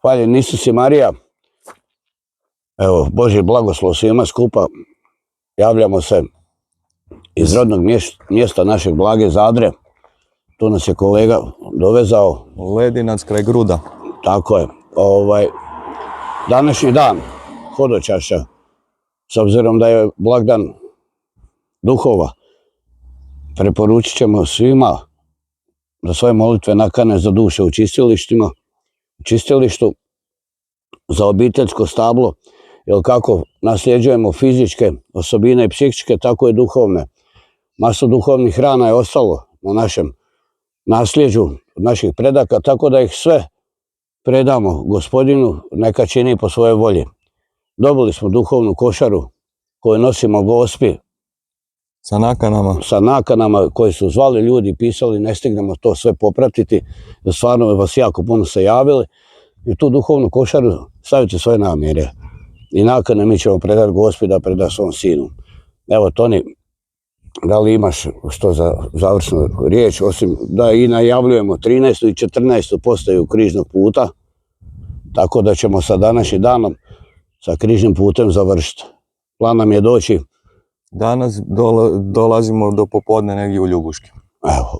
Hvaljen Isus i Marija. Evo, Božji blagoslov svima skupa. Javljamo se iz rodnog mjesta našeg Blage Zadre. Tu nas je kolega dovezao. Ledinac kraj Gruda. Tako je. Današnji dan hodočašća, s obzirom da je blagdan duhova, preporučit ćemo svima da svoje molitve nakane za duše u čistilištu, za obiteljsko stablo, jer kako nasljeđujemo fizičke osobine i psihičke, tako i duhovne. Masu duhovnih hrana je ostalo na našem nasljeđu od naših predaka, tako da ih sve predamo Gospodinu, neka čini po svojoj volji. Dobili smo duhovnu košaru koju nosimo Gospi. Sa nakanama koje su zvali ljudi, pisali, ne stignemo to sve popratiti, jer stvarno vas jako puno se javili. I tu duhovnu košaru stavite svoje namjere. I nakane mi ćemo predati Gospi da preda svom sinu. Evo, Toni, da li imaš što za završnu riječ, osim da i najavljujemo 13. i 14. postaju križnog puta, tako da ćemo sa današnjim danom sa križnim putem završiti. Plan nam je doći. Danas dolazimo do popodne negdje u Ljubuški. Evo,